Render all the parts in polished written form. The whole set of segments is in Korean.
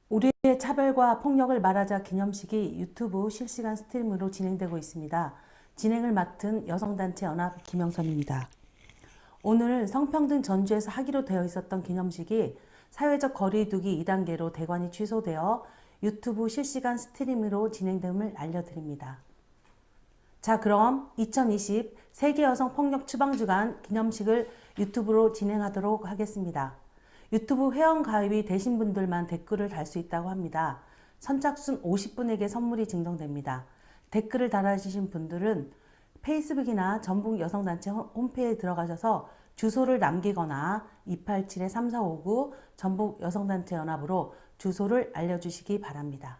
우리의 차별과 폭력을 말하자 기념식이 유튜브 실시간 스트리밍으로 진행되고 있습니다. 진행을 맡은 여성단체 연합 김영선입니다. 오늘 성평등 전주에서 하기로 되어 있었던 기념식이 사회적 거리두기 2단계로 대관이 취소되어 유튜브 실시간 스트리밍으로 진행됨을 알려드립니다. 자, 그럼 2020 세계여성폭력추방주간 기념식을 유튜브로 진행하도록 하겠습니다. 유튜브 회원 가입이 되신 분들만 댓글을 달 수 있다고 합니다. 선착순 50분에게 선물이 증정됩니다. 댓글을 달아주신 분들은 페이스북이나 전북여성단체 홈페이지에 들어가셔서 주소를 남기거나 287-3459 전북여성단체연합으로 주소를 알려주시기 바랍니다.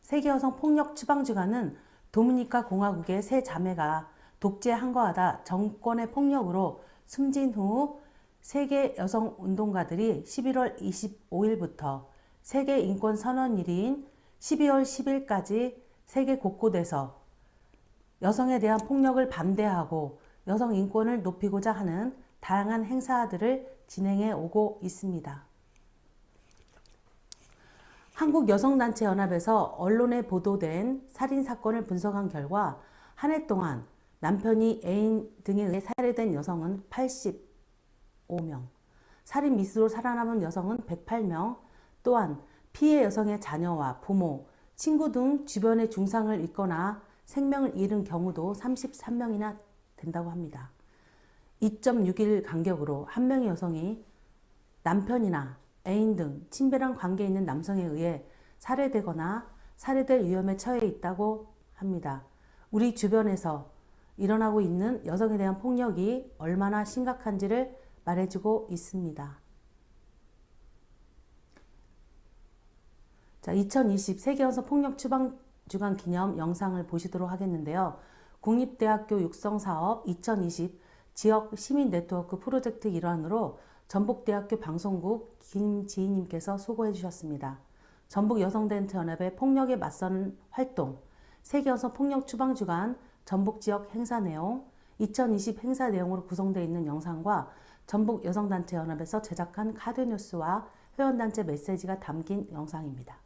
세계여성폭력추방주간은 도미니카 공화국의 세 자매가 독재에 항거하다 정권의 폭력으로 숨진 후 세계 여성 운동가들이 11월 25일부터 세계 인권 선언일인 12월 10일까지 세계 곳곳에서 여성에 대한 폭력을 반대하고 여성 인권을 높이고자 하는 다양한 행사들을 진행해 오고 있습니다. 한국여성단체연합에서 언론에 보도된 살인사건을 분석한 결과 한 해 동안 남편이 애인 등에 의해 살해된 여성은 85명, 살인 미수로 살아남은 여성은 108명, 또한 피해 여성의 자녀와 부모, 친구 등 주변에 중상을 입거나 생명을 잃은 경우도 33명이나 된다고 합니다. 2.6일 간격으로 한 명의 여성이 남편이나 애인 등 친밀한 관계에 있는 남성에 의해 살해되거나 살해될 위험에 처해 있다고 합니다. 우리 주변에서 일어나고 있는 여성에 대한 폭력이 얼마나 심각한지를 말해주고 있습니다. 자, 2020 세계여성 폭력추방주간 기념 영상을 보시도록 하겠는데요. 국립대학교 육성사업 2020 지역 시민 네트워크 프로젝트 일환으로 전북대학교 방송국 김지희님께서 수고해 주셨습니다. 전북여성단체연합의 폭력에 맞서는 활동, 세계여성 폭력추방주간 전북지역 행사 내용, 2020 행사 내용으로 구성되어 있는 영상과 전북여성단체연합에서 제작한 카드뉴스와 회원단체 메시지가 담긴 영상입니다.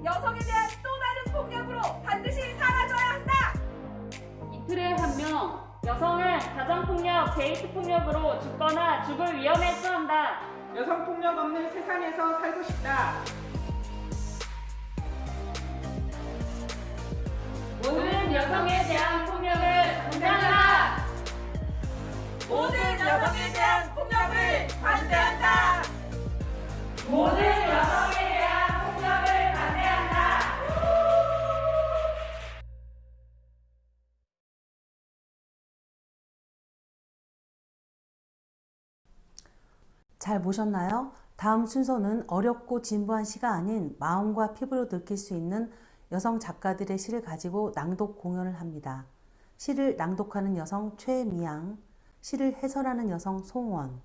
여성에 대한 또 다른 폭력으로 반드시 사라져야 한다. 이틀에 한 명, 여성은 가정폭력, 데이트폭력으로 죽거나 죽을 위험에 처한다. 여성폭력 없는 세상에서 살고 싶다. 모든 여성에 대한 폭력을 반대한다. 모든 여성에 대한 폭력을 반대한다. 모든 여성에 대한 폭력을 반대한다. 잘 보셨나요? 다음 순서는 어렵고 진부한 시가 아닌 마음과 피부로 느낄 수 있는 여성 작가들의 시를 가지고 낭독 공연을 합니다. 시를 낭독하는 여성 최미양, 시를 해설하는 여성 송원,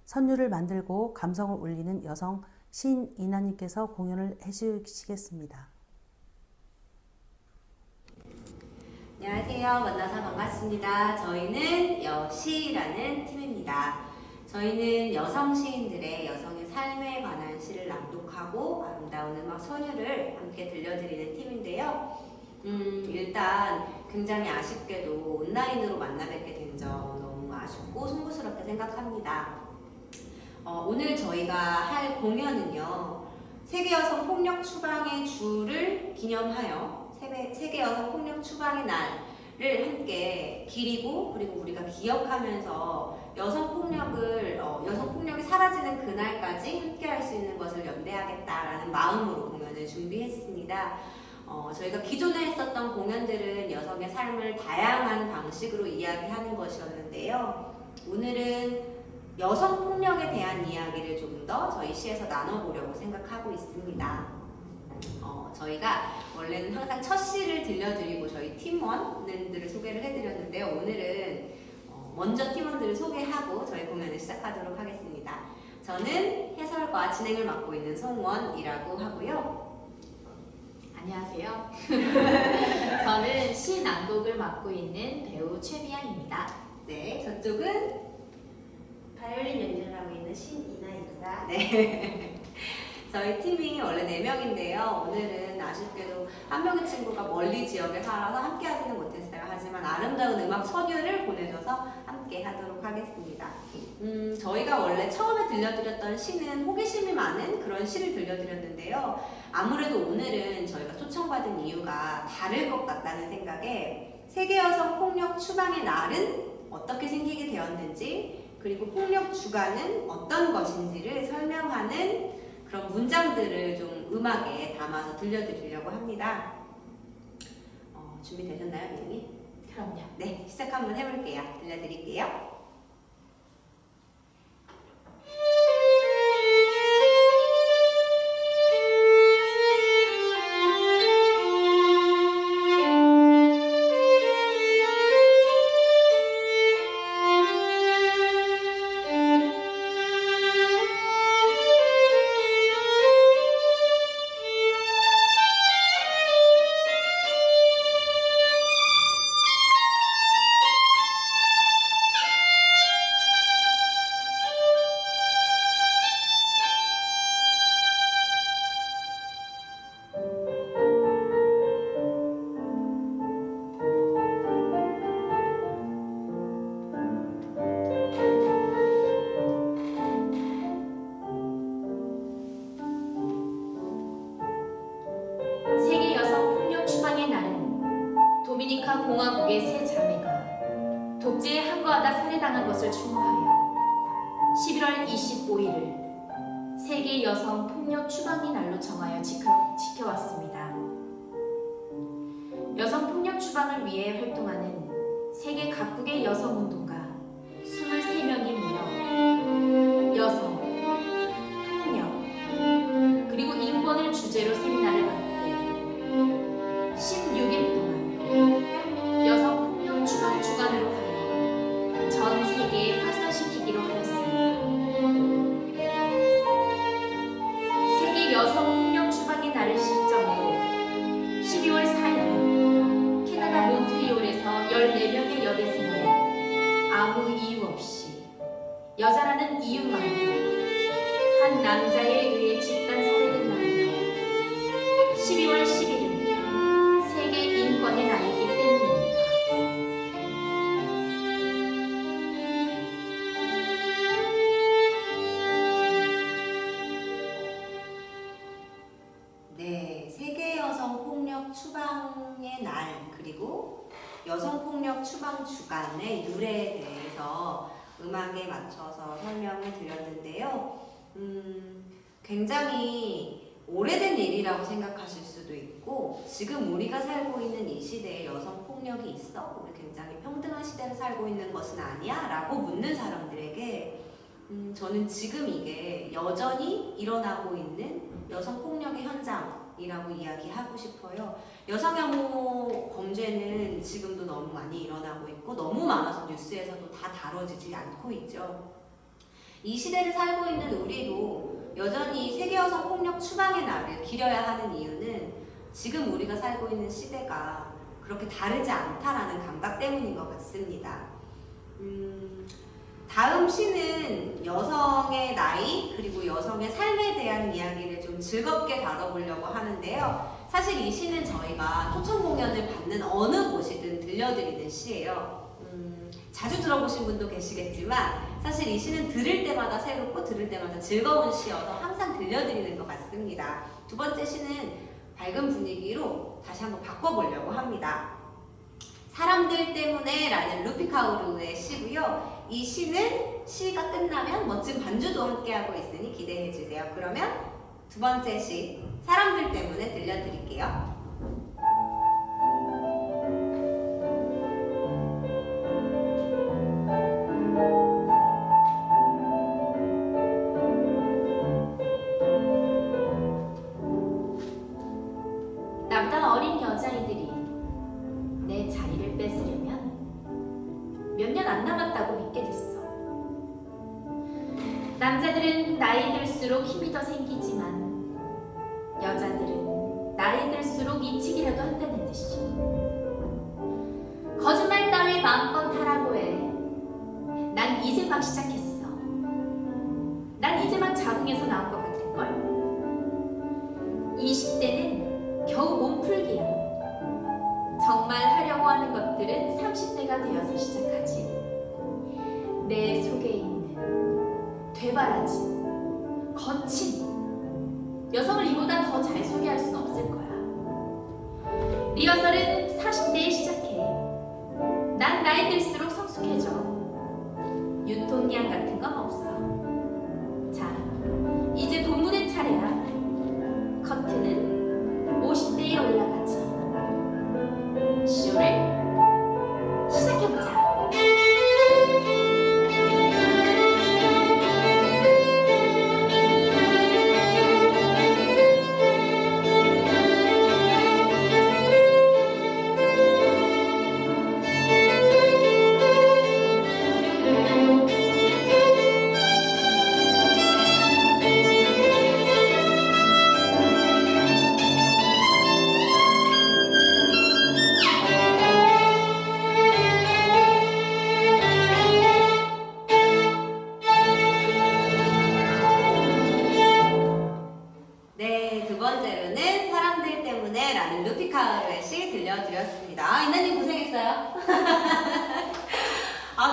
선율을 만들고 감성을 울리는 여성 신이나님께서 공연을 해주시겠습니다. 안녕하세요. 만나서 반갑습니다. 저희는 여시라는 팀입니다. 저희는 여성 시인들의 여성의 삶에 관한 시를 낭독하고 아름다운 음악 선율을 함께 들려드리는 팀인데요. 일단 굉장히 아쉽게도 온라인으로 만나 뵙게 된 점 너무 아쉽고 송구스럽게 생각합니다. 오늘 저희가 할 공연은요. 세계 여성 폭력 추방의 주를 기념하여 세계 여성 폭력 추방의 날을 함께 기리고 그리고 우리가 기억하면서 여성 폭력이 사라지는 그날까지 함께 할 수 있는 것을 연대하겠다라는 마음으로 공연을 준비했습니다. 저희가 기존에 했었던 공연들은 여성의 삶을 다양한 방식으로 이야기하는 것이었는데요. 오늘은 여성 폭력에 대한 이야기를 좀 더 저희 시에서 나눠보려고 생각하고 있습니다. 저희가 원래는 항상 첫 시를 들려드리고 저희 팀원들을 소개를 해드렸는데요. 오늘은 먼저 팀원들을 소개하고 저희 공연을 시작하도록 하겠습니다. 저는 해설과 진행을 맡고 있는 송원이라고 하고요. 안녕하세요. 저는 시 낭독을 맡고 있는 배우 최미양입니다. 네, 저쪽은 바이올린 연주를 하고 있는 신이나입니다. 네. 저희 팀이 원래 4명인데요. 오늘은 아쉽게도 한 명의 친구가 멀리 지역에 살아서 함께 하지는 못했어요. 하지만 아름다운 음악 선율을 보내줘서 함께 하도록 하겠습니다. 저희가 원래 처음에 들려드렸던 시는 호기심이 많은 그런 시를 들려드렸는데요. 아무래도 오늘은 저희가 초청받은 이유가 다를 것 같다는 생각에 세계 여성 폭력 추방의 날은 어떻게 생기게 되었는지 그리고 폭력 주관은 어떤 것인지를 설명하는 그런 문장들을 좀 음악에 담아서 들려드리려고 합니다. 준비되셨나요, 미영이? 그럼요. 네, 시작 한번 해볼게요. 들려드릴게요. 세계 여성 폭력 추방의 날은 도미니카 공화국의 세 자매가 독재에 항거하다 살해당한 것을 추모하여 11월 25일을 세계 여성 폭력 추방의 날로 정하여 지켜왔습니다. 여성 폭력 추방을 위해 활동하는 세계 각국의 여성 운동가 23명이 모여 여성, 폭력, 그리고 인권을 주제로 세미나를 갖고 16일 동안 여성 폭력 추방 주간으로 하여 전 세계에 확산시키기로 하였습니다. 세계 여성 폭력 추방의 날을 시점으로 12월 4일 캐나다 몬트리올에서 14명의 여대생이 아무 이유 없이 여자라는 이유만으로 한 남자에 의해 집단 살해를 당하며 12월 여성폭력 추방의 날 그리고 여성폭력 추방 주간의 유래에 대해서 음악에 맞춰서 설명을 드렸는데요. 굉장히 오래된 일이라고 생각하실 수도 있고 지금 우리가 살고 있는 이 시대에 여성폭력이 있어? 우리 굉장히 평등한 시대를 살고 있는 것은 아니야? 라고 묻는 사람들에게 저는 지금 이게 여전히 일어나고 있는 여성폭력의 현장이라고 이야기하고 싶어요. 여성혐오 범죄는 지금도 너무 많이 일어나고 있고 너무 많아서 뉴스에서도 다 다뤄지지 않고 있죠. 이 시대를 살고 있는 우리도 여전히 세계 여성 폭력 추방의 날을 기려야 하는 이유는 지금 우리가 살고 있는 시대가 그렇게 다르지 않다라는 감각 때문인 것 같습니다. 다음 시는 여성의 나이 그리고 여성의 삶에 대한 이야기를 좀 즐겁게 다뤄보려고 하는데요. 사실 이 시는 저희가 초청 공연을 받는 어느 곳이든 들려드리는 시예요. 자주 들어보신 분도 계시겠지만 사실 이 시는 들을 때마다 새롭고 들을 때마다 즐거운 시여서 항상 들려드리는 것 같습니다. 두 번째 시는 밝은 분위기로 다시 한번 바꿔보려고 합니다. 사람들 때문에 라는 루피카우르의 시고요. 이 시는 시가 끝나면 멋진 반주도 함께하고 있으니 기대해주세요. 그러면 두 번째 시 사람들 때문에 들려드릴게요. 나보다 어린 여자아이들이 내 자리를 뺏으려면 몇 년 안 남았다고 믿게 됐어. 남자들은 나이 들수록 힘이 더 생기지만 여자들은 나이 들수록 미치기라도 한다는 듯이 거짓말 따위 마음껏 하라고 해. 난 이제 막 시작했어. 난 이제 막 자궁에서 나온 것 같을걸? 20대는 겨우 몸풀기야. 정말 하려고 하는 것들은 30대가 되어서 시작하지. 내 속에 있는 되바라지, 거친 여성을 이보다 더 잘 소개할 수는 없을 거야. 리허설은 40대에 시작해. 난 나이 들수록 성숙해져. 유통기한 같은 건 없어. 자, 이제 본문의 차례야. 커튼은 50대에 올라가지. 쇼를 시작해보자. 이나님 고생했어요.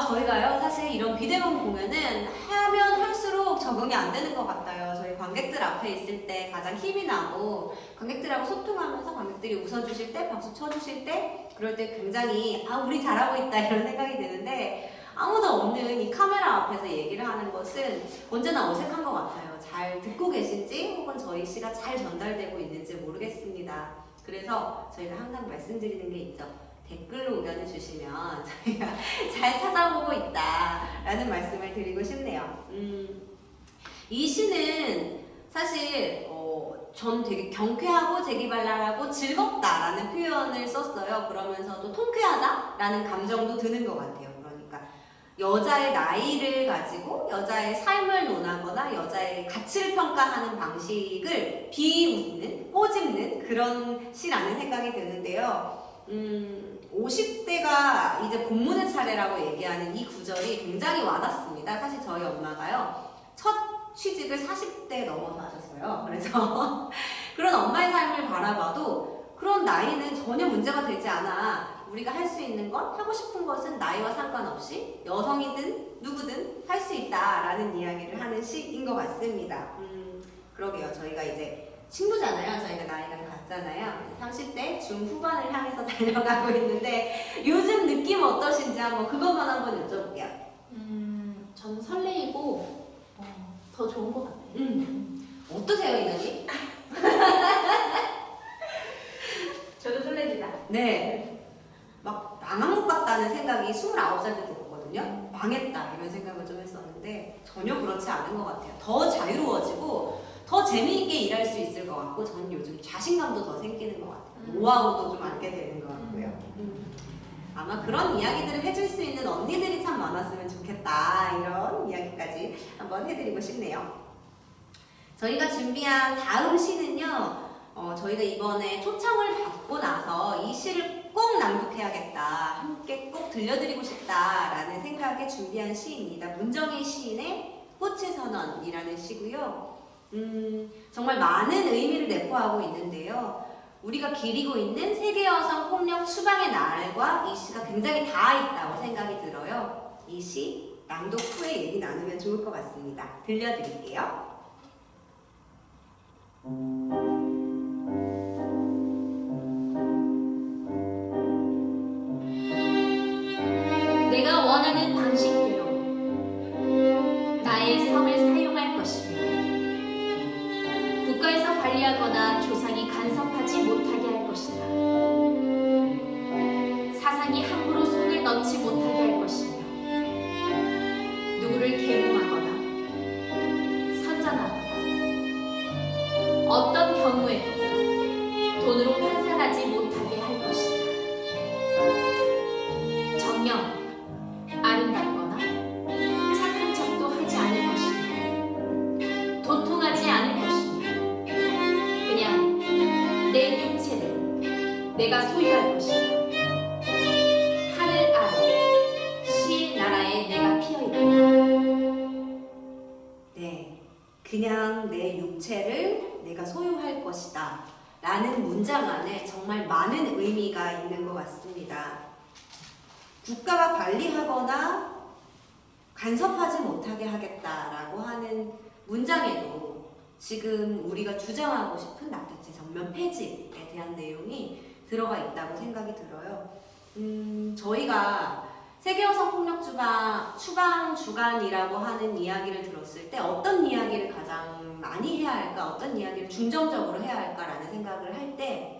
저희가요 사실 이런 비대면 공연은 하면 할수록 적응이 안 되는 것 같아요. 저희 관객들 앞에 있을 때 가장 힘이 나고 관객들하고 소통하면서 관객들이 웃어주실 때 박수 쳐주실 때 그럴 때 굉장히 우리 잘하고 있다 이런 생각이 드는데 아무도 없는 이 카메라 앞에서 얘기를 하는 것은 언제나 어색한 것 같아요. 잘 듣고 계신지 혹은 저희 시가 잘 전달되고 있는지 모르겠습니다. 그래서 저희가 항상 말씀드리는 게 있죠. 댓글로 의견을 주시면 저희가 잘 찾아보고 있다라는 말씀을 드리고 싶네요. 이 시는 사실 전 되게 경쾌하고 재기발랄하고 즐겁다라는 표현을 썼어요. 그러면서도 통쾌하다라는 감정도 드는 것 같아요. 그러니까 여자의 나이를 가지고 여자의 삶을 논하거나 여자의 가치를 평가하는 방식을 비웃는, 꼬집는 그런 시라는 생각이 드는데요. 50대가 이제 본문의 차례라고 얘기하는 이 구절이 굉장히 와닿습니다. 사실 저희 엄마가요, 첫 취직을 40대 넘어서 하셨어요. 그래서 그런 엄마의 삶을 바라봐도 그런 나이는 전혀 문제가 되지 않아. 우리가 할 수 있는 것, 하고 싶은 것은 나이와 상관없이 여성이든 누구든 할 수 있다라는 이야기를 하는 시인 것 같습니다. 그러게요. 저희가 이제 친구잖아요. 저희가 나이가 같잖아요. 30대 중후반을 향해서 달려가고 있는데 요즘 느낌 어떠신지 한번 그것만 한번 여쭤볼게요. 저는 설레이고 더 좋은 것 같아요. 어떠세요, 이나님? 저도 설렙니다. 네. 막 망한 것 같다는 생각이 29살 때 들었거든요. 망했다 이런 생각을 좀 했었는데 전혀 그렇지 않은 것 같아요. 더 자유로워지고 더 재미있게 일할 수 있을 것 같고 저는 요즘 자신감도 더 생기는 것 같아요. 노하우도 좀 알게 되는 것 같고요. 아마 그런 이야기들을 해줄 수 있는 언니들이 참 많았으면 좋겠다 이런 이야기까지 한번 해드리고 싶네요. 저희가 준비한 다음 시는요. 저희가 이번에 초청을 받고 나서 이 시를 꼭 낭독해야겠다, 함께 꼭 들려드리고 싶다라는 생각에 준비한 시입니다. 문정희 시인의 꽃의 선언이라는 시고요. 정말 많은 의미를 내포하고 있는데요. 우리가 기리고 있는 세계 여성 폭력 추방의 날과 이 시가 굉장히 닿아있다고 생각이 들어요. 이 시 낭독 후에 얘기 나누면 좋을 것 같습니다. 들려드릴게요. 내가 원하는 방식대로 나의 성을 사용할 것이며 국가에서 관리하거나 조상이 간섭하지 못하게 할 것이다. 사상이 함부로 손을 넣지 못하게 할 것이며 누구를 계몽하거나 선전하거나 어떤 경우에도 돈으로 환산하지 못하게 할 것이다. 정녕 아름답거나 착한 척도 하지 않을 것이며 도통하지 않을 것이며 그냥 내 육체를 내가 소유할 것이다. 하늘 아래 시 나라에 내가 피어있다. 네, 그냥 내 육체를 내가 소유할 것이다 라는 문장 안에 정말 많은 의미가 있는 것 같습니다. 국가가 관리하거나 간섭하지 못하게 하겠다라고 하는 문장에도 지금 우리가 주장하고 싶은 낙태죄 전면 폐지에 대한 내용이 들어가 있다고 생각이 들어요. 저희가 세계여성 폭력 추방 주간이라고 하는 이야기를 들었을 때 어떤 이야기를 가장 많이 해야 할까, 어떤 이야기를 중점적으로 해야 할까라는 생각을 할 때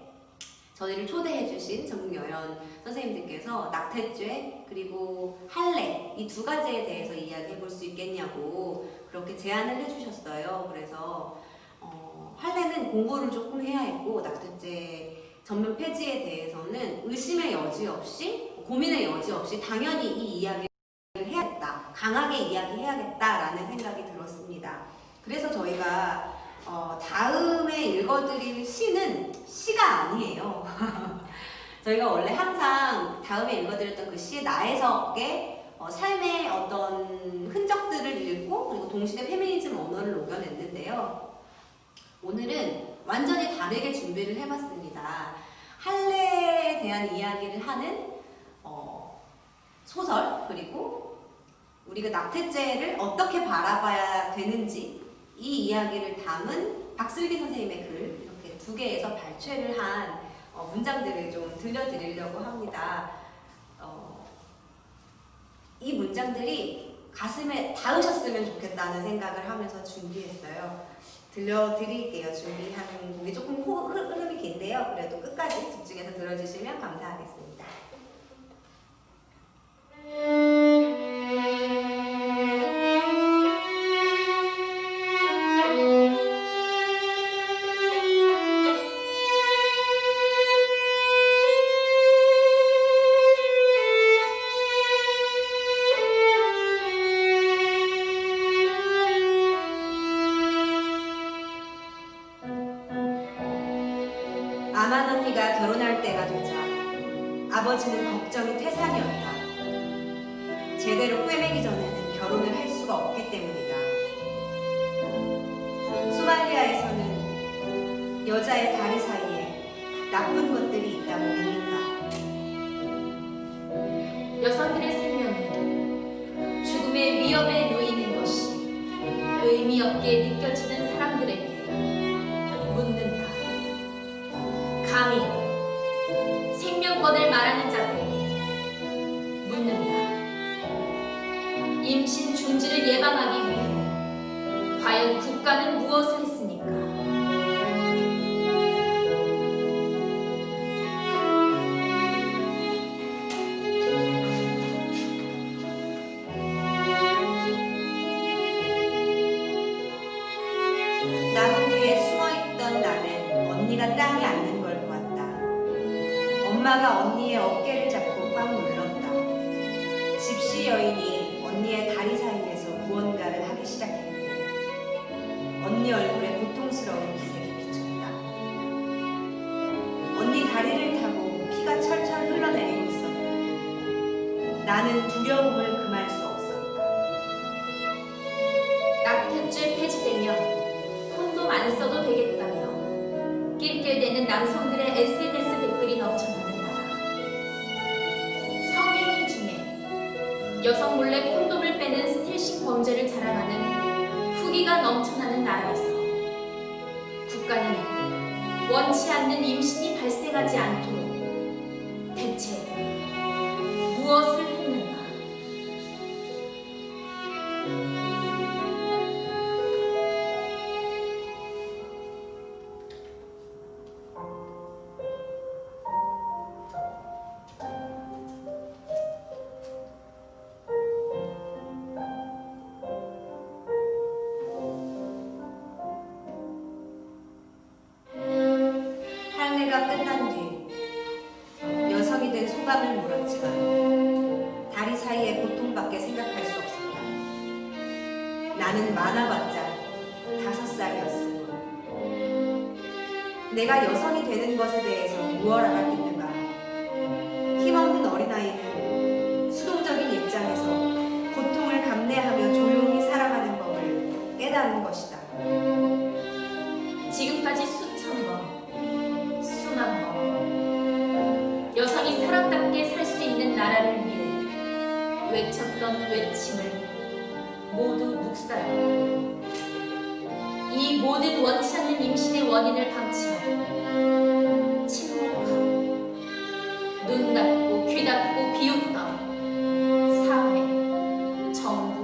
저희를 초대해주신 전국여연 선생님들께서 낙태죄 그리고 할례 이 두 가지에 대해서 이야기해 볼 수 있겠냐고 그렇게 제안을 해주셨어요. 그래서 할례는 공부를 조금 해야 했고 낙태죄 전면 폐지에 대해서는 의심의 여지 없이 고민의 여지 없이 당연히 이 이야기를 해야겠다, 강하게 이야기해야겠다라는 생각이 들었습니다. 그래서 저희가 다음에 읽어드릴 시는 시가 아니에요. 저희가 원래 항상 다음에 읽어드렸던 그 시의 나혜석의 삶의 어떤 흔적들을 읽고 그리고 동시대 페미니즘 언어를 녹여냈는데요. 오늘은 완전히 다르게 준비를 해봤습니다. 할례에 대한 이야기를 하는 소설 그리고 우리가 낙태죄를 어떻게 바라봐야 되는지 이 이야기를 담은 박슬기 선생님의 글 이렇게 두 개에서 발췌를 한 문장들을 좀 들려드리려고 합니다. 이 문장들이 가슴에 닿으셨으면 좋겠다는 생각을 하면서 준비했어요. 들려드릴게요. 준비하는 곡이 조금 흐름이 긴데요. 그래도 끝까지 집중해서 들어주시면 감사하겠습니다. 아만 언니가 결혼할 때가 되자 아버지는 걱정이 태산이었다. 제대로 꿰매기 전에는 결혼을 할 수가 없기 때문이다. 소말리아에서는 여자의 다리 사이에 나쁜 것들이 있다고 믿는다. 여성들의 생명이 죽음의 위협에 놓이는 것이 의미 없게 느껴지는 사람들에게 묻는 감히 생명권을 말하는 자들에게 묻는다. 임신 중지를 예방하기 위해 과연 국가는 무엇을 했습니까? 나무 뒤에 숨어있던 나는 언니가 땅에 앉는 걸 보았다. 엄마가 언니의 어깨를 잡고 꽉 눌렀다. 집시 여인이 언니의 다리 사이에서 무언가를 하기 시작했고 언니 얼굴에 고통스러운 기색이 비쳤다. 언니 다리를 타고 피가 철철 흘러내리고 있었고 나는 두려움을 금할 수 없었다. 낙태죄 폐지되면 콘돔 안 써도 되겠다며 낄낄대는 남성들의 SNS 댓글이 넘쳐나는 나라. 성행위 중에 여성 몰래 콘돔을 빼는 스틸싱 범죄를 자랑하는 후기가 넘쳐나는 나라에서 국가는 원치 않는 임신이 발생하지 않도록 대체 무엇을 했는가? 할례가 끝난 뒤 여성이 된 소감을 물었지만 다리 사이의 고통밖에 생각할 수 없었다. 나는 많아봤자 5살이었으니 내가 여성이 되는 것에 대해서 무엇 알았겠는가. 힘없는 어린아이는 수동적인 입장에서 고통을 감내하며 조용히 살아가는 법을 깨달은 것이다. 지금까지 수천 번, 수만 번 여성이 사람답게 살 수 있는 나라를 위해 외쳤던 외침을 모두 묵살하고 이 모든 원치 않는 임신의 원인을 방치하고 침묵하고 눈 닫고 귀 닫고 비웃던 사회, 정부,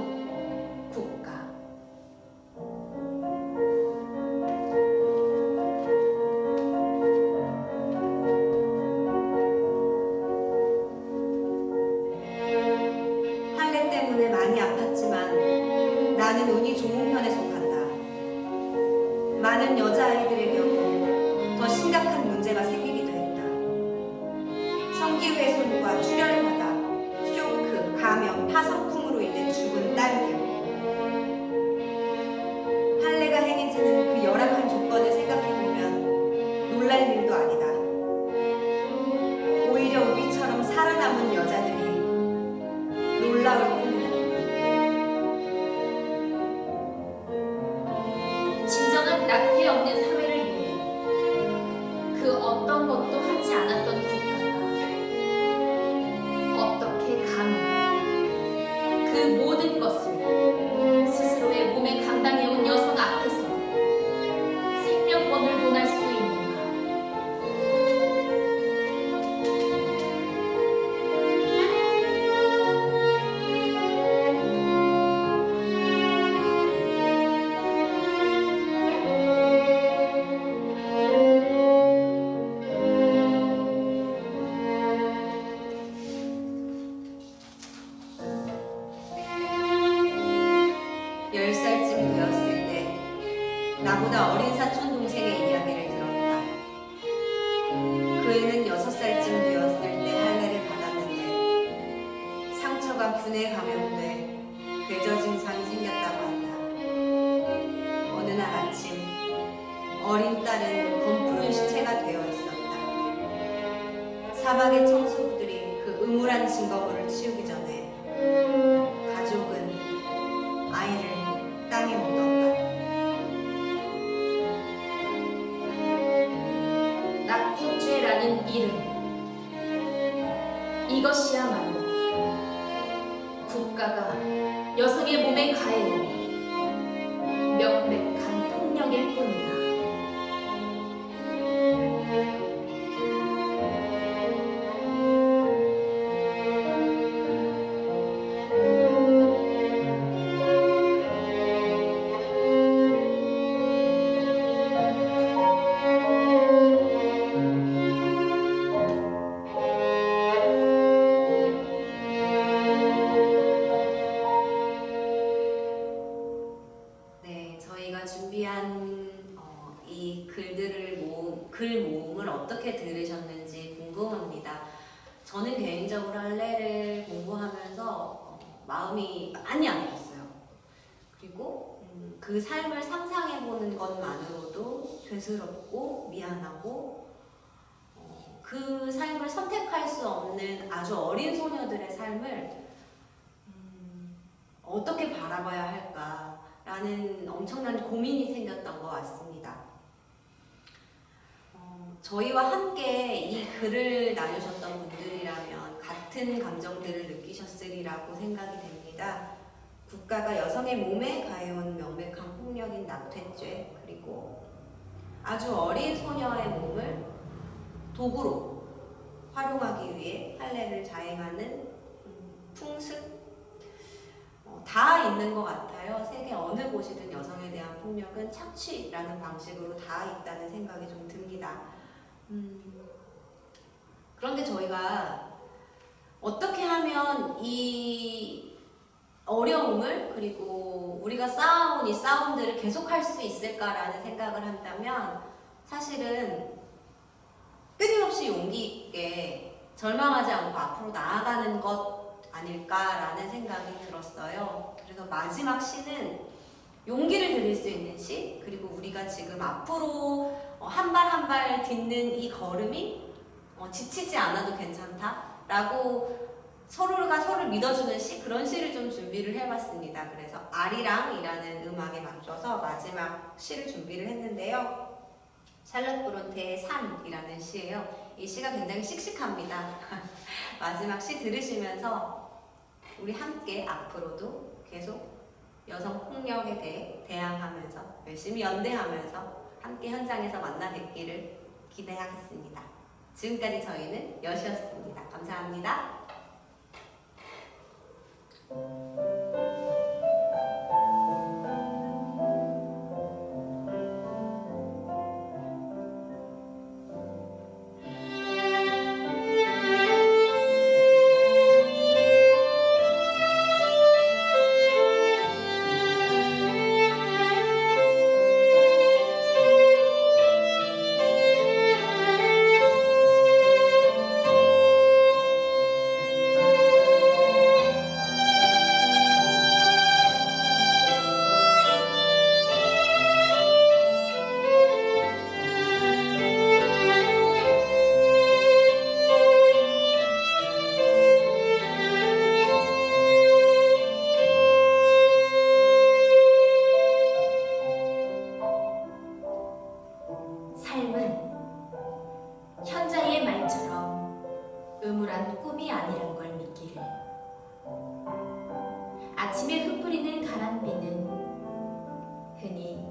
국가. 할례 때문에 많이 아팠지만 나는 운이 좋은 편에 속한다. 많은 여자아이들의 경우 더 심각한 문제가 생기기도 했다. 성기훼손과 출혈과다, 쇼크, 감염, 파상풍으로 인해 죽은 딸 경우. 할례가 행해지는 그 열악한 조건을 생각해보면 놀랄 일도 아니다. 오히려 우리처럼 살아남은 여자들이 놀라울 뿐이다. 진정한 낙태 없는 사회를 위해 그 어떤 것도 하지 않았던 국가가 어떻게 감히 그 모든 것을 스스로의 몸에 감당해온 여성 앞에서 생명권을 논할 수 있는가? 열 살쯤 되었을 때 나보다 어린 사촌 동생의 이야기를 들었다. 그 애는 6살쯤 되었을 때 할례를 받았는데 상처가 균에 감염돼 궤저 증상이 생겼다고 한다. 어느 날 아침 어린 딸은 검푸른 시체가 되어 있었다. 사막의 청소부들이 그 음울한 증거물을 치우기 전에 가족은 아이를 땅에 묻었다. 낙태죄라는 이름, 이것이야말로 국가가 여성의 몸에 가해온 명백한 폭력일 뿐이다. 이 글 모음을 어떻게 들으셨는지 궁금합니다. 저는 개인적으로 할례를 공부하면서 마음이 많이 아팠어요. 그리고 그 삶을 상상해보는 것만으로도 죄스럽고 미안하고 그 삶을 선택할 수 없는 아주 어린 소녀들의 삶을 어떻게 바라봐야 할까라는 엄청난 고민이 생겼던 것 같습니다. 저희와 함께 이 글을 나누셨던 분들이라면 같은 감정들을 느끼셨으리라고 생각이 됩니다. 국가가 여성의 몸에 가해온 명백한 폭력인 낙태죄, 그리고 아주 어린 소녀의 몸을 도구로 활용하기 위해 할례를 자행하는 풍습, 다 있는 것 같아요. 세계 어느 곳이든 여성에 대한 폭력은 착취라는 방식으로 다 있다는 생각이 좀 듭니다. 그런데 저희가 어떻게 하면 이 어려움을, 그리고 우리가 쌓아온 이 싸움들을 계속할 수 있을까라는 생각을 한다면 사실은 끊임없이 용기 있게 절망하지 않고 앞으로 나아가는 것 아닐까라는 생각이 들었어요. 그래서 마지막 시는 용기를 드릴 수 있는 시, 그리고 우리가 지금 앞으로 한 발 한 발 딛는 이 걸음이 지치지 않아도 괜찮다라고 서로가 서로를 믿어주는 시, 그런 시를 좀 준비를 해봤습니다. 그래서 아리랑이라는 음악에 맞춰서 마지막 시를 준비를 했는데요. 샬럿 브론테의 산이라는 시예요. 이 시가 굉장히 씩씩합니다. 마지막 시 들으시면서 우리 함께 앞으로도 계속 여성 폭력에 대해 대항하면서 열심히 연대하면서 함께 현장에서 만나 뵙기를 기대하겠습니다. 지금까지 저희는 여시였습니다. 감사합니다. 삶은 현자의 말처럼 음울한 꿈이 아니란 걸 믿기를. 아침에 흩뿌리는 가랑비는 흔히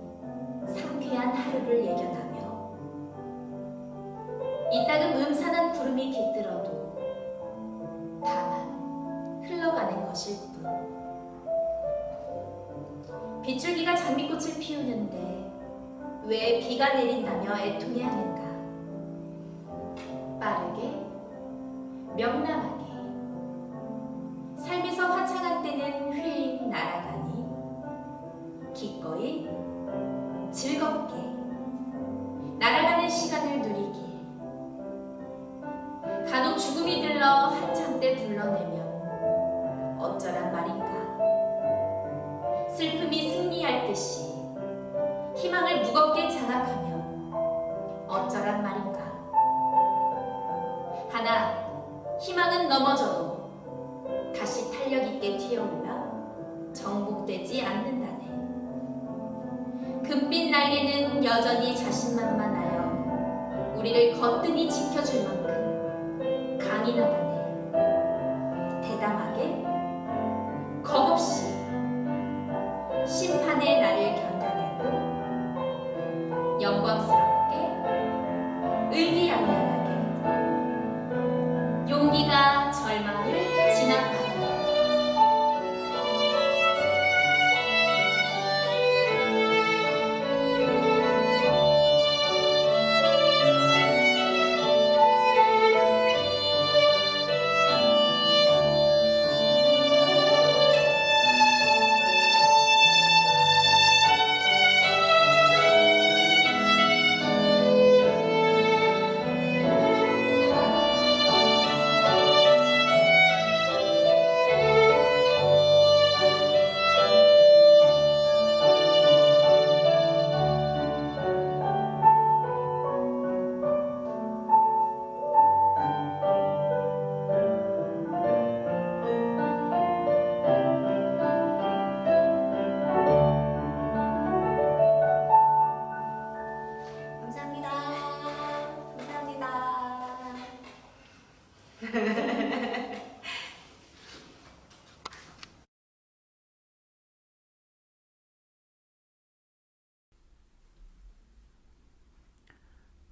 상쾌한 하루를 예견하며 이따금 음산한 구름이 깃들어도 다만 흘러가는 것일 뿐. 비줄기가 장미꽃을 피우는데 왜 비가 내린다며 애통해하는가? 빠르게, 명랑하게, 삶에서 화창한 때는 휙 날아가니 기꺼이, 즐겁게 날아가는 시간을 누리길. 간혹 죽음이 들러 한참 때 불러내면 어쩌란 말인가? 슬픔이 승리할 듯이 희망을 무겁게 장악하면 어쩌란 말인가? 하나, 희망은 넘어져도 다시 탄력 있게 튀어오르며 정복되지 않는다네. 금빛 날개는 여전히 자신만만하여 우리를 거뜬히 지켜줄 만큼 강인하다네. 대담하게, 겁없이 심판의 날을 견뎌내고 영광스럽게, 의기양양하게 용기가 절망을 진압하고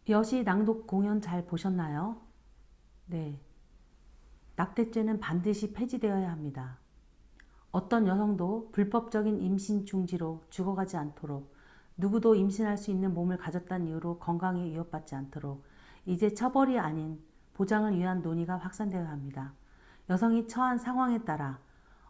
여시 낭독 공연 잘 보셨나요? 네. 낙태죄는 반드시 폐지되어야 합니다. 어떤 여성도 불법적인 임신 중지로 죽어가지 않도록, 누구도 임신할 수 있는 몸을 가졌다는 이유로 건강에 위협받지 않도록 이제 처벌이 아닌 보장을 위한 논의가 확산되어야 합니다. 여성이 처한 상황에 따라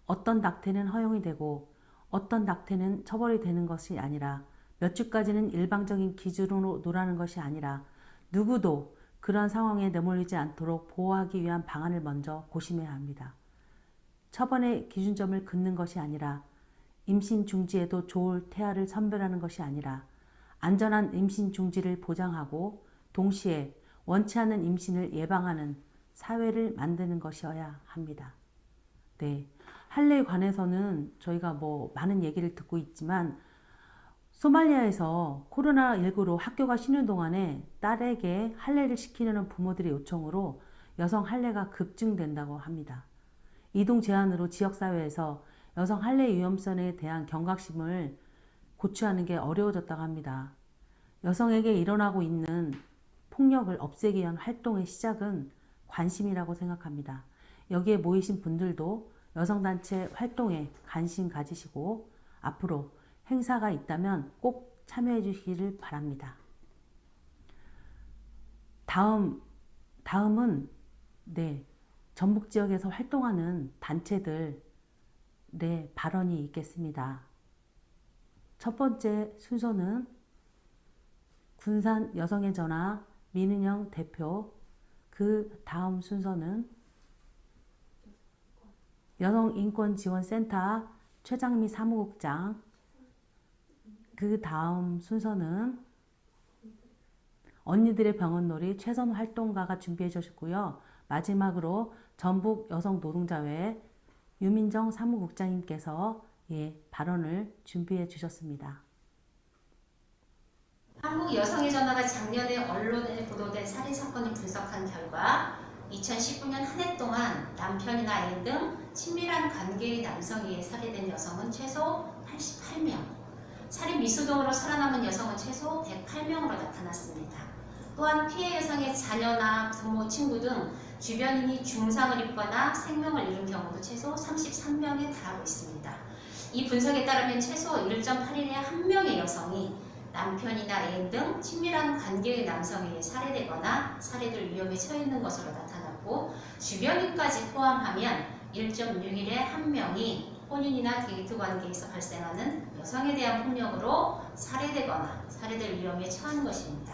어떤 낙태는 허용이 되고 어떤 낙태는 처벌이 되는 것이 아니라 몇 주까지는 일방적인 기준으로 노라는 것이 아니라 누구도 그런 상황에 내몰리지 않도록 보호하기 위한 방안을 먼저 고심해야 합니다. 처벌의 기준점을 긋는 것이 아니라 임신 중지에도 좋을 태아를 선별하는 것이 아니라 안전한 임신 중지를 보장하고 동시에 원치 않는 임신을 예방하는 사회를 만드는 것이어야 합니다. 네, 할례에 관해서는 저희가 많은 얘기를 듣고 있지만 소말리아에서 코로나19로 학교가 쉬는 동안에 딸에게 할례를 시키려는 부모들의 요청으로 여성 할례가 급증된다고 합니다. 이동 제한으로 지역사회에서 여성 할례 위험성에 대한 경각심을 고취하는 게 어려워졌다고 합니다. 여성에게 일어나고 있는 폭력을 없애기 위한 활동의 시작은 관심이라고 생각합니다. 여기에 모이신 분들도 여성단체 활동에 관심 가지시고 앞으로 행사가 있다면 꼭 참여해 주시기를 바랍니다. 다음은 전북 지역에서 활동하는 단체들 발언이 있겠습니다. 첫 번째 순서는 군산 여성의 전화 민은영 대표, 그 다음 순서는 여성인권지원센터 최장미 사무국장, 그 다음 순서는 언니들의 병원놀이 최선 활동가가 준비해 주셨고요. 마지막으로 전북 여성노동자회 유민정 사무국장님께서 발언을 준비해 주셨습니다. 한국 여성의 전화가 작년에 언론에 보도된 살인사건을 분석한 결과 2019년 한 해 동안 남편이나 아이 등 친밀한 관계의 남성에 의해 살해된 여성은 최소 88명, 살인 미수동으로 살아남은 여성은 최소 108명으로 나타났습니다. 또한 피해 여성의 자녀나 부모, 친구 등 주변인이 중상을 입거나 생명을 잃은 경우도 최소 33명에 달하고 있습니다. 이 분석에 따르면 최소 1.8일에 한 명의 여성이 남편이나 애인 등 친밀한 관계의 남성에 의해 살해되거나 살해될 위험에 처해 있는 것으로 나타났고, 주변인까지 포함하면 1.6일에 한 명이 혼인이나 데이트 관계에서 발생하는 여성에 대한 폭력으로 살해되거나 살해될 위험에 처한 것입니다.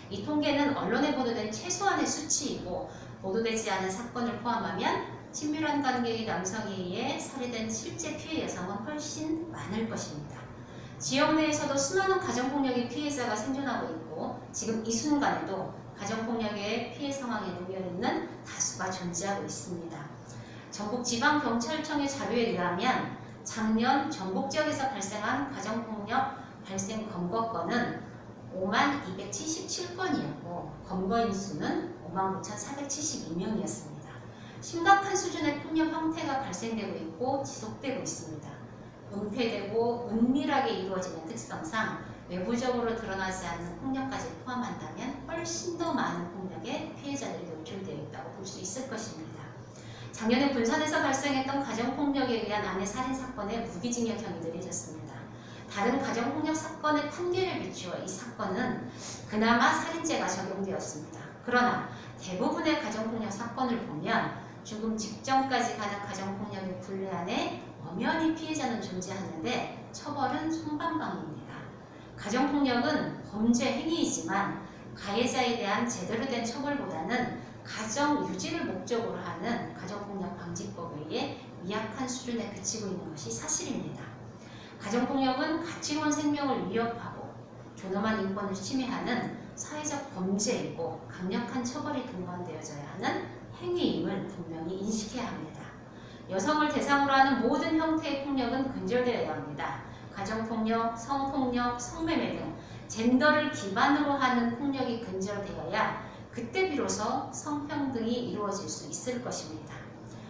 이 통계는 언론에 보도된 최소한의 수치이고, 보도되지 않은 사건을 포함하면 친밀한 관계의 남성에 의해 살해된 실제 피해 여성은 훨씬 많을 것입니다. 지역 내에서도 수많은 가정폭력의 피해자가 생존하고 있고, 지금 이 순간에도 가정폭력의 피해 상황에 놓여 있는 다수가 존재하고 있습니다. 전북지방경찰청의 자료에 의하면 작년 전북 지역에서 발생한 가정폭력 발생 검거 건은 52,277건이었고 검거인 수는 59,472명이었습니다. 심각한 수준의 폭력 형태가 발생되고 있고 지속되고 있습니다. 은폐되고 은밀하게 이루어지는 특성상 외부적으로 드러나지 않는 폭력까지 포함한다면 훨씬 더 많은 폭력에 피해자들이 노출되어 있다고 볼 수 있을 것입니다. 작년에 군산에서 발생했던 가정폭력에 의한 아내 살인사건에 무기징역형이 내려졌습니다. 다른 가정폭력 사건의 판결에 비추어 이 사건은 그나마 살인죄가 적용되었습니다. 그러나 대부분의 가정폭력 사건을 보면 죽음 직전까지 가는 가정폭력의 굴레 안에 엄연히 피해자는 존재하는데 처벌은 솜방망이입니다. 가정폭력은 범죄 행위이지만 가해자에 대한 제대로 된 처벌보다는 가정 유지를 목적으로 하는 가정폭력 방지법에 의해 미약한 수준에 그치고 있는 것이 사실입니다. 가정폭력은 가치로운 생명을 위협하고 존엄한 인권을 침해하는 사회적 범죄이고 강력한 처벌이 동반되어져야 하는 행위임을 분명히 인식해야 합니다. 여성을 대상으로 하는 모든 형태의 폭력은 근절되어야 합니다. 가정폭력, 성폭력, 성매매 등 젠더를 기반으로 하는 폭력이 근절되어야 그때 비로소 성평등이 이루어질 수 있을 것입니다.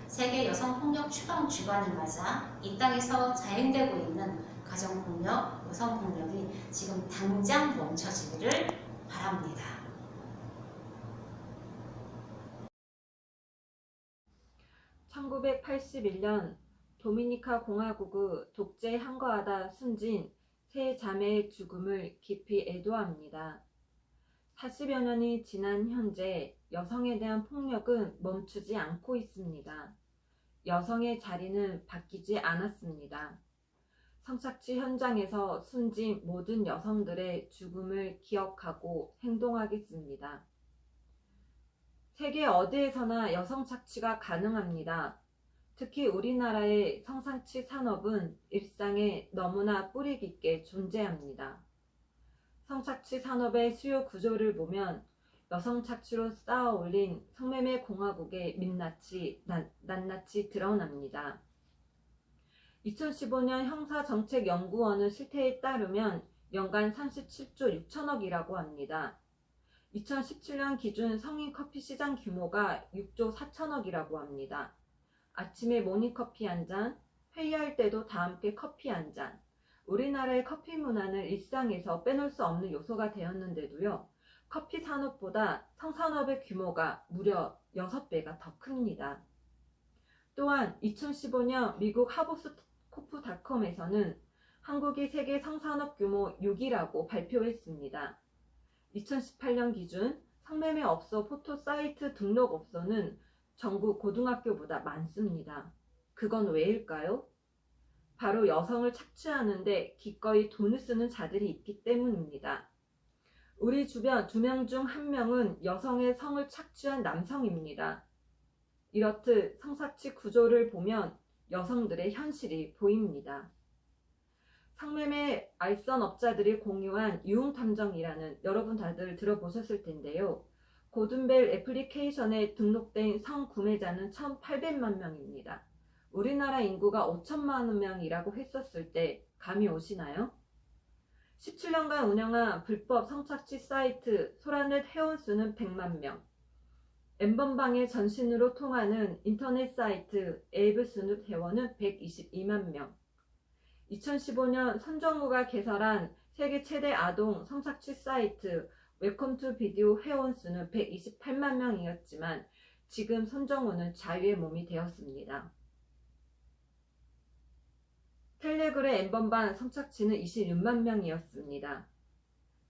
세계 여성폭력 추방 주간을 맞아 이 땅에서 자행되고 있는 가정폭력, 여성폭력이 지금 당장 멈춰지기를 바랍니다. 1981년 도미니카 공화국의 독재에 항거하다 숨진 세 자매의 죽음을 깊이 애도합니다. 40여 년이 지난 현재 여성에 대한 폭력은 멈추지 않고 있습니다. 여성의 자리는 바뀌지 않았습니다. 성착취 현장에서 숨진 모든 여성들의 죽음을 기억하고 행동하겠습니다. 세계 어디에서나 여성 착취가 가능합니다. 특히 우리나라의 성착취 산업은 일상에 너무나 뿌리 깊게 존재합니다. 성착취 산업의 수요 구조를 보면 여성 착취로 쌓아 올린 성매매 공화국의 민낯이 낱낱이 드러납니다. 2015년 형사정책연구원의 실태에 따르면 연간 37조 6천억이라고 합니다. 2017년 기준 성인 커피 시장 규모가 6조 4천억이라고 합니다. 아침에 모닝커피 한 잔, 회의할 때도 다 함께 커피 한 잔. 우리나라의 커피 문화는 일상에서 빼놓을 수 없는 요소가 되었는데도요. 커피 산업보다 성산업의 규모가 무려 6배가 더 큽니다. 또한 2015년 미국 하버스코프닷컴에서는 한국이 세계 성산업 규모 6위라고 발표했습니다. 2018년 기준 성매매 업소 포토 사이트 등록 업소는 전국 고등학교보다 많습니다. 그건 왜일까요? 바로 여성을 착취하는데 기꺼이 돈을 쓰는 자들이 있기 때문입니다. 우리 주변 2명 중 1명은 여성의 성을 착취한 남성입니다. 이렇듯 성착취 구조를 보면 여성들의 현실이 보입니다. 성매매 알선업자들이 공유한 유흥탐정이라는 여러분 다들 들어보셨을 텐데요. 고든벨 애플리케이션에 등록된 성구매자는 1,800만 명입니다. 우리나라 인구가 5천만 명이라고 했었을 때 감이 오시나요? 17년간 운영한 불법 성착취 사이트 소라넷 회원수는 100만 명, 엠번방의 전신으로 통하는 인터넷 사이트 에이브스눕 회원은 122만 명, 2015년 손정우가 개설한 세계 최대 아동 성착취 사이트 웰컴 투 비디오 회원수는 128만 명이었지만 지금 손정우는 자유의 몸이 되었습니다. 텔레그램 엠번방 성착취는 26만 명이었습니다.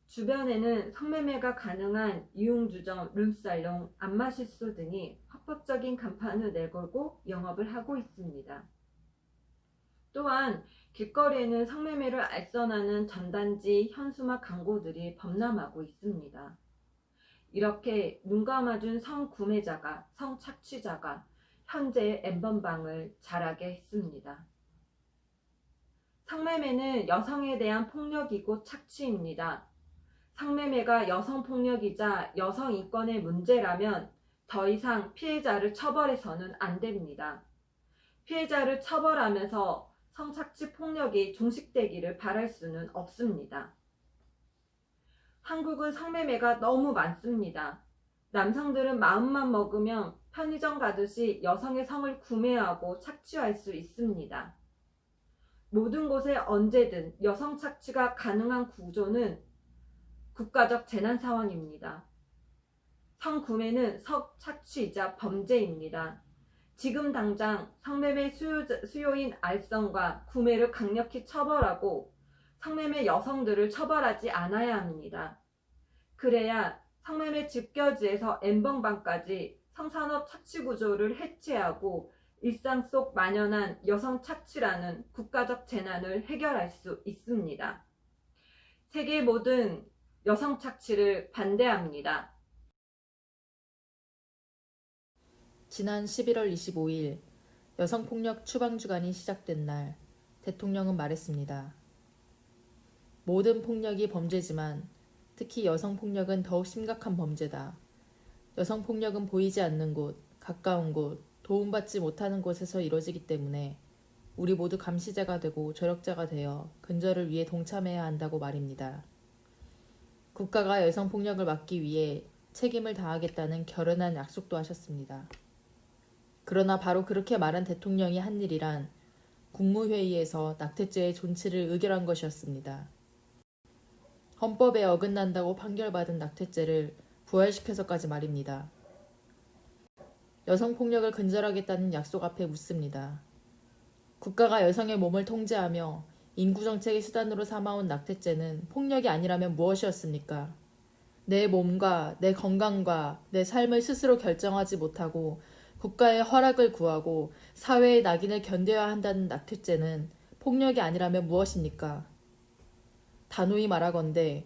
주변에는 성매매가 가능한 이용주점, 룸살롱, 안마실소 등이 합법적인 간판을 내걸고 영업을 하고 있습니다. 또한 길거리에는 성매매를 알선하는 전단지, 현수막 광고들이 범람하고 있습니다. 이렇게 눈 감아준 성구매자가, 성착취자가 현재 엠번방을 자라게 했습니다. 성매매는 여성에 대한 폭력이고 착취입니다. 성매매가 여성폭력이자 여성인권의 문제라면 더 이상 피해자를 처벌해서는 안 됩니다. 피해자를 처벌하면서 성착취 폭력이 종식되기를 바랄 수는 없습니다. 한국은 성매매가 너무 많습니다. 남성들은 마음만 먹으면 편의점 가듯이 여성의 성을 구매하고 착취할 수 있습니다. 모든 곳에 언제든 여성 착취가 가능한 구조는 국가적 재난 상황입니다. 성구매는 성착취이자 범죄입니다. 지금 당장 성매매 수요인 알선과 구매를 강력히 처벌하고 성매매 여성들을 처벌하지 않아야 합니다. 그래야 성매매 집결지에서 엠번방까지 성산업 착취 구조를 해체하고 일상 속 만연한 여성 착취라는 국가적 재난을 해결할 수 있습니다. 세계 모든 여성 착취를 반대합니다. 지난 11월 25일 여성폭력 추방주간이 시작된 날 대통령은 말했습니다. 모든 폭력이 범죄지만 특히 여성폭력은 더욱 심각한 범죄다. 여성폭력은 보이지 않는 곳, 가까운 곳, 도움받지 못하는 곳에서 이루어지기 때문에 우리 모두 감시자가 되고 조력자가 되어 근절을 위해 동참해야 한다고 말입니다. 국가가 여성폭력을 막기 위해 책임을 다하겠다는 결연한 약속도 하셨습니다. 그러나 바로 그렇게 말한 대통령이 한 일이란 국무회의에서 낙태죄의 존치를 의결한 것이었습니다. 헌법에 어긋난다고 판결받은 낙태죄를 부활시켜서까지 말입니다. 여성폭력을 근절하겠다는 약속 앞에 묻습니다. 국가가 여성의 몸을 통제하며 인구정책의 수단으로 삼아온 낙태죄는 폭력이 아니라면 무엇이었습니까? 내 몸과 내 건강과 내 삶을 스스로 결정하지 못하고 국가의 허락을 구하고 사회의 낙인을 견뎌야 한다는 낙태죄는 폭력이 아니라면 무엇입니까? 단호히 말하건대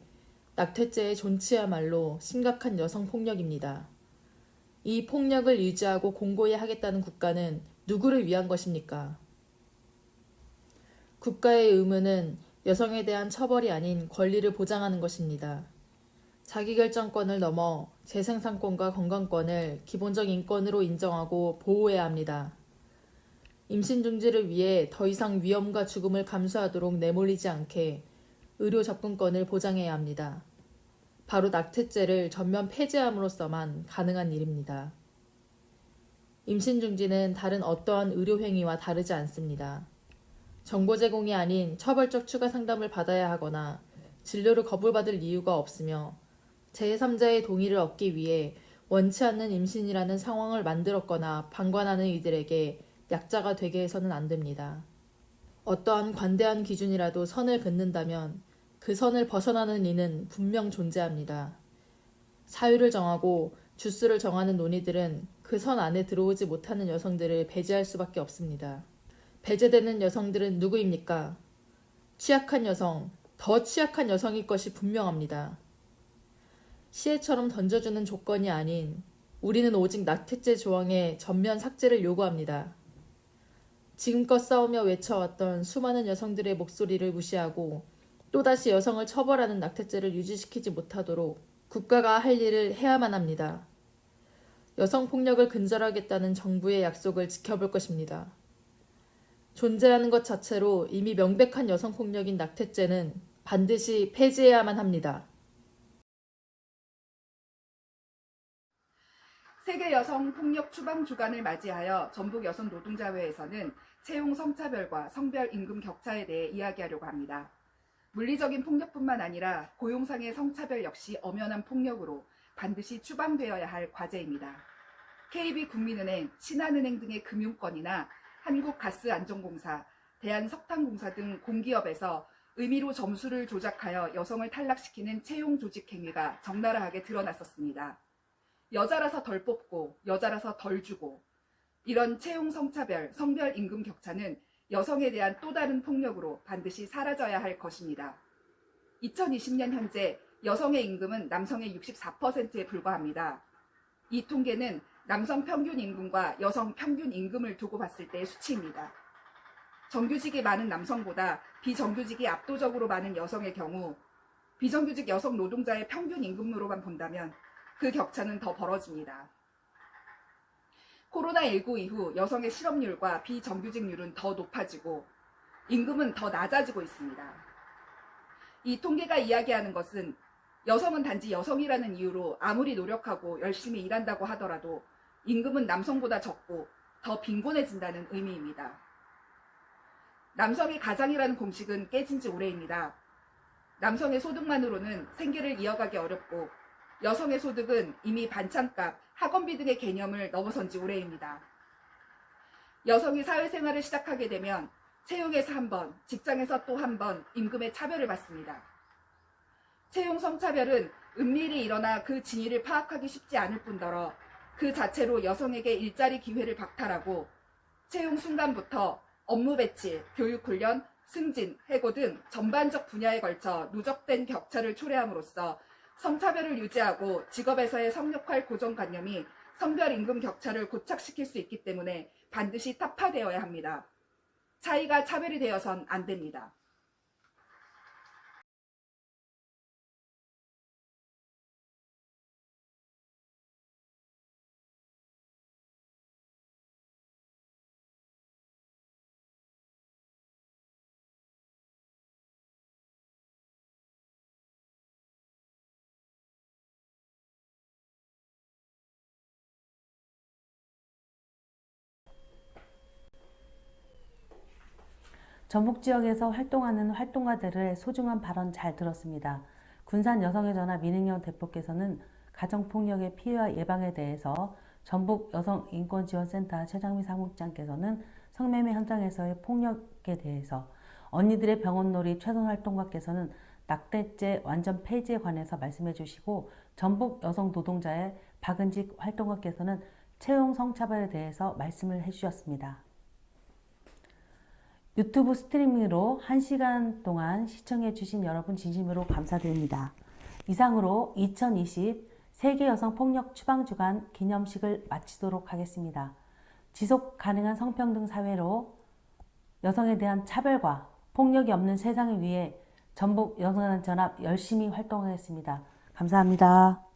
낙태죄의 존치야말로 심각한 여성폭력입니다. 이 폭력을 유지하고 공고히 하겠다는 국가는 누구를 위한 것입니까? 국가의 의무는 여성에 대한 처벌이 아닌 권리를 보장하는 것입니다. 자기결정권을 넘어 재생산권과 건강권을 기본적 인권으로 인정하고 보호해야 합니다. 임신 중지를 위해 더 이상 위험과 죽음을 감수하도록 내몰리지 않게 의료 접근권을 보장해야 합니다. 바로 낙태죄를 전면 폐지함으로써만 가능한 일입니다. 임신 중지는 다른 어떠한 의료행위와 다르지 않습니다. 정보 제공이 아닌 처벌적 추가 상담을 받아야 하거나 진료를 거부받을 이유가 없으며 제3자의 동의를 얻기 위해 원치 않는 임신이라는 상황을 만들었거나 방관하는 이들에게 약자가 되게 해서는 안 됩니다. 어떠한 관대한 기준이라도 선을 긋는다면 그 선을 벗어나는 이는 분명 존재합니다. 사유를 정하고 주수를 정하는 논의들은 그 선 안에 들어오지 못하는 여성들을 배제할 수밖에 없습니다. 배제되는 여성들은 누구입니까? 취약한 여성, 더 취약한 여성일 것이 분명합니다. 시혜처럼 던져주는 조건이 아닌 우리는 오직 낙태죄 조항의 전면 삭제를 요구합니다. 지금껏 싸우며 외쳐왔던 수많은 여성들의 목소리를 무시하고 또다시 여성을 처벌하는 낙태죄를 유지시키지 못하도록 국가가 할 일을 해야만 합니다. 여성폭력을 근절하겠다는 정부의 약속을 지켜볼 것입니다. 존재하는 것 자체로 이미 명백한 여성폭력인 낙태죄는 반드시 폐지해야만 합니다. 세계 여성 폭력 추방 주간을 맞이하여 전북 여성 노동자회에서는 채용 성차별과 성별 임금 격차에 대해 이야기하려고 합니다. 물리적인 폭력뿐만 아니라 고용상의 성차별 역시 엄연한 폭력으로 반드시 추방되어야 할 과제입니다. KB국민은행, 신한은행 등의 금융권이나 한국가스안전공사, 대한석탄공사 등 공기업에서 의미로 점수를 조작하여 여성을 탈락시키는 채용 조직 행위가 적나라하게 드러났었습니다. 여자라서 덜 뽑고 여자라서 덜 주고 이런 채용 성차별, 성별 임금 격차는 여성에 대한 또 다른 폭력으로 반드시 사라져야 할 것입니다. 2020년 현재 여성의 임금은 남성의 64%에 불과합니다. 이 통계는 남성 평균 임금과 여성 평균 임금을 두고 봤을 때의 수치입니다. 정규직이 많은 남성보다 비정규직이 압도적으로 많은 여성의 경우 비정규직 여성 노동자의 평균 임금으로만 본다면 그 격차는 더 벌어집니다. 코로나19 이후 여성의 실업률과 비정규직률은 더 높아지고 임금은 더 낮아지고 있습니다. 이 통계가 이야기하는 것은 여성은 단지 여성이라는 이유로 아무리 노력하고 열심히 일한다고 하더라도 임금은 남성보다 적고 더 빈곤해진다는 의미입니다. 남성의 가장이라는 공식은 깨진 지 오래입니다. 남성의 소득만으로는 생계를 이어가기 어렵고 여성의 소득은 이미 반찬값, 학원비 등의 개념을 넘어선 지 오래입니다. 여성이 사회생활을 시작하게 되면 채용에서 한 번, 직장에서 또 한 번 임금의 차별을 받습니다. 채용 성차별은 은밀히 일어나 그 진위를 파악하기 쉽지 않을 뿐더러 그 자체로 여성에게 일자리 기회를 박탈하고 채용 순간부터 업무 배치, 교육 훈련, 승진, 해고 등 전반적 분야에 걸쳐 누적된 격차를 초래함으로써 성차별을 유지하고 직업에서의 성역할 고정관념이 성별 임금 격차를 고착시킬 수 있기 때문에 반드시 타파되어야 합니다. 차이가 차별이 되어선 안 됩니다. 전북 지역에서 활동하는 활동가들의 소중한 발언 잘 들었습니다. 군산 여성의 전화 민은경 대표께서는 가정폭력의 피해와 예방에 대해서 전북 여성인권지원센터 최장미 사무국장께서는 성매매 현장에서의 폭력에 대해서, 언니들의 병원놀이 최선활동가께서는 낙태죄 완전 폐지에 관해서 말씀해 주시고, 전북 여성노동자의 박은직 활동가께서는 채용 성차별에 대해서 말씀을 해주셨습니다. 유튜브 스트리밍으로 1시간 동안 시청해 주신 여러분 진심으로 감사드립니다. 이상으로 2020 세계여성폭력 추방주간 기념식을 마치도록 하겠습니다. 지속 가능한 성평등 사회로 여성에 대한 차별과 폭력이 없는 세상을 위해 전북 여성단체연합 열심히 활동하겠습니다. 감사합니다.